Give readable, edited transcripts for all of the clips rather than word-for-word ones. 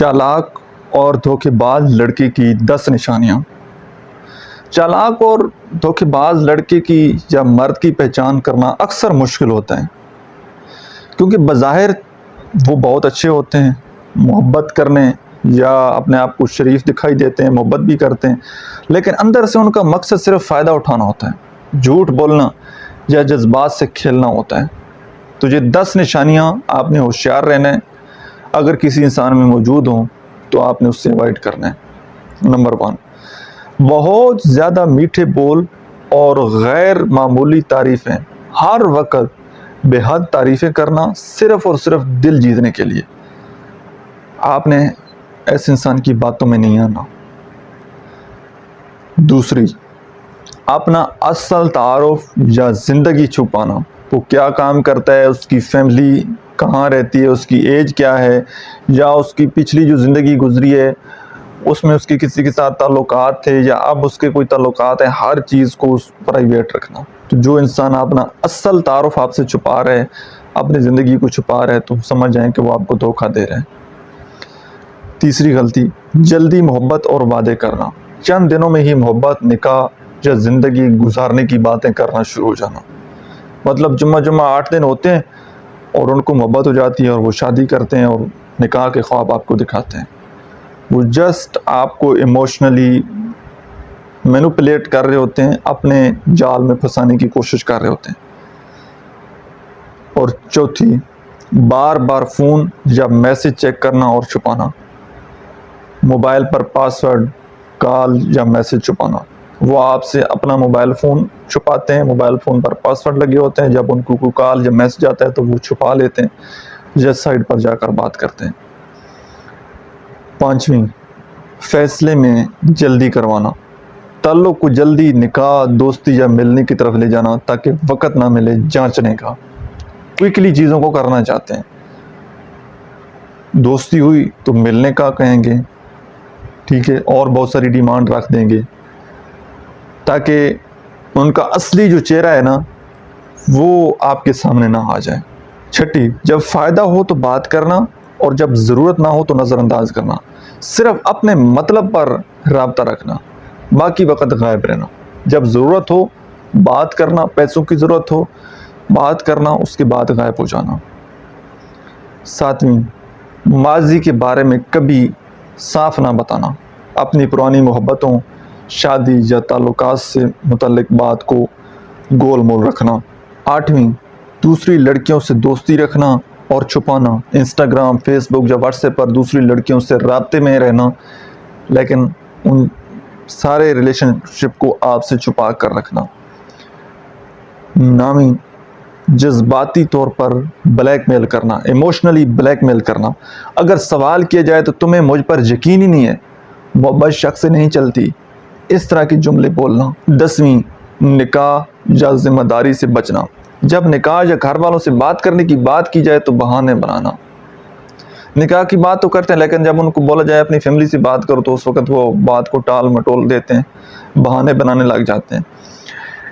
چالاک اور دھوکے باز لڑکے کی 10 نشانیاں۔ چالاک اور دھوکے باز لڑکے کی یا مرد کی پہچان کرنا اکثر مشکل ہوتا ہے، کیونکہ بظاہر وہ بہت اچھے ہوتے ہیں، محبت کرنے یا اپنے آپ کو شریف دکھائی دیتے ہیں، محبت بھی کرتے ہیں، لیکن اندر سے ان کا مقصد صرف فائدہ اٹھانا ہوتا ہے، جھوٹ بولنا یا جذبات سے کھیلنا ہوتا ہے۔ تو یہ 10 نشانیاں آپ نے ہوشیار رہنا ہے، اگر کسی انسان میں موجود ہوں تو آپ نے اس سے اوائڈ کرنا ہے۔ نمبر 1، بہت زیادہ میٹھے بول اور غیر معمولی تعریفیں، ہر وقت بے حد تعریفیں کرنا صرف اور صرف دل جیتنے کے لیے۔ آپ نے ایسے انسان کی باتوں میں نہیں آنا۔ دوسری، اپنا اصل تعارف یا زندگی چھپانا، وہ کیا کام کرتا ہے، اس کی فیملی کہاں رہتی ہے، اس کی ایج کیا ہے، یا اس کی پچھلی جو زندگی گزری ہے اس میں اس کے کسی کے ساتھ تعلقات تھے یا اب اس کے کوئی تعلقات ہیں، ہر چیز کو پرائیویٹ رکھنا۔ تو جو انسان اپنا اصل تعارف آپ سے چھپا رہے، اپنی زندگی کو چھپا رہے، تو سمجھ جائیں کہ وہ آپ کو دھوکہ دے رہے ہیں۔ تیسری غلطی، جلدی محبت اور وعدے کرنا، چند دنوں میں ہی محبت، نکاح یا زندگی گزارنے کی باتیں کرنا شروع ہو جانا۔ مطلب جمعہ 8 دن ہوتے ہیں اور ان کو محبت ہو جاتی ہے اور وہ شادی کرتے ہیں اور نکاح کے خواب آپ کو دکھاتے ہیں۔ وہ جسٹ آپ کو ایموشنلی مینوپولیٹ کر رہے ہوتے ہیں، اپنے جال میں پھنسانے کی کوشش کر رہے ہوتے ہیں۔ اور چوتھی، بار بار فون یا میسج چیک کرنا اور چھپانا، موبائل پر پاسورڈ، کال یا میسج چھپانا۔ وہ آپ سے اپنا موبائل فون چھپاتے ہیں، موبائل فون پر پاسورڈ لگے ہوتے ہیں، جب ان کو کوئی کال یا میسج آتا ہے تو وہ چھپا لیتے ہیں یا سائٹ پر جا کر بات کرتے ہیں۔ پانچویں، فیصلے میں جلدی کروانا، تعلق کو جلدی نکاح، دوستی یا ملنے کی طرف لے جانا تاکہ وقت نہ ملے جانچنے کا۔ کوئکلی چیزوں کو کرنا چاہتے ہیں، دوستی ہوئی تو ملنے کا کہیں گے، ٹھیک ہے، اور بہت ساری ڈیمانڈ رکھ دیں گے تاکہ ان کا اصلی جو چہرہ ہے نا وہ آپ کے سامنے نہ آ جائے۔ چھٹی، جب فائدہ ہو تو بات کرنا اور جب ضرورت نہ ہو تو نظر انداز کرنا، صرف اپنے مطلب پر رابطہ رکھنا، باقی وقت غائب رہنا۔ جب ضرورت ہو بات کرنا، پیسوں کی ضرورت ہو بات کرنا، اس کے بعد غائب ہو جانا۔ ساتویں، ماضی کے بارے میں کبھی صاف نہ بتانا، اپنی پرانی محبتوں، شادی یا تعلقات سے متعلق بات کو گول مول رکھنا۔ آٹھویں، دوسری لڑکیوں سے دوستی رکھنا اور چھپانا، انسٹاگرام، فیس بک یا واٹس ایپ پر دوسری لڑکیوں سے رابطے میں رہنا، لیکن ان سارے ریلیشن شپ کو آپ سے چھپا کر رکھنا۔ نویں، جذباتی طور پر بلیک میل کرنا، ایموشنلی بلیک میل کرنا، اگر سوال کیا جائے تو تمہیں مجھ پر یقین ہی نہیں ہے، محبت شک سے نہیں چلتی، اس طرح کے جملے بولنا۔ 10ویں، نکاح یا ذمہ داری سے بچنا، جب نکاح یا گھر والوں سے بات کرنے کی بات کی جائے تو بہانے بنانا۔ نکاح کی بات تو کرتے ہیں لیکن جب ان کو بولا جائے اپنی فیملی سے بات کرو تو اس وقت وہ بات کو ٹال مٹول دیتے ہیں، بہانے بنانے لگ جاتے ہیں۔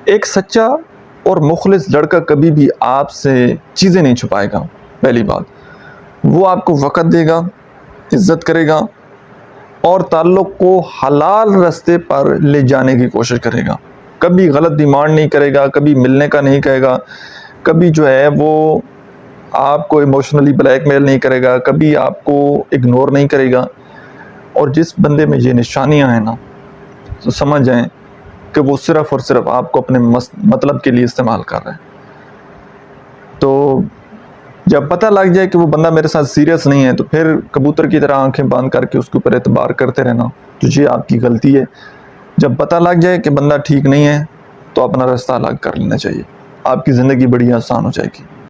ایک سچا اور مخلص لڑکا کبھی بھی آپ سے چیزیں نہیں چھپائے گا۔ پہلی بات، وہ آپ کو وقت دے گا، عزت کرے گا اور تعلق کو حلال راستے پر لے جانے کی کوشش کرے گا۔ کبھی غلط ڈیمانڈ نہیں کرے گا، کبھی ملنے کا نہیں کہے گا، کبھی جو ہے وہ آپ کو ایموشنلی بلیک میل نہیں کرے گا، کبھی آپ کو اگنور نہیں کرے گا۔ اور جس بندے میں یہ نشانیاں ہیں نا تو سمجھ جائیں کہ وہ صرف اور صرف آپ کو اپنے مطلب کے لیے استعمال کر رہے ہیں۔ تو جب پتہ لگ جائے کہ وہ بندہ میرے ساتھ سیریس نہیں ہے تو پھر کبوتر کی طرح آنکھیں بند کر کے اس کے اوپر اعتبار کرتے رہنا، تو یہ آپ کی غلطی ہے۔ جب پتہ لگ جائے کہ بندہ ٹھیک نہیں ہے تو اپنا راستہ الگ کر لینا چاہیے، آپ کی زندگی بڑی آسان ہو جائے گی۔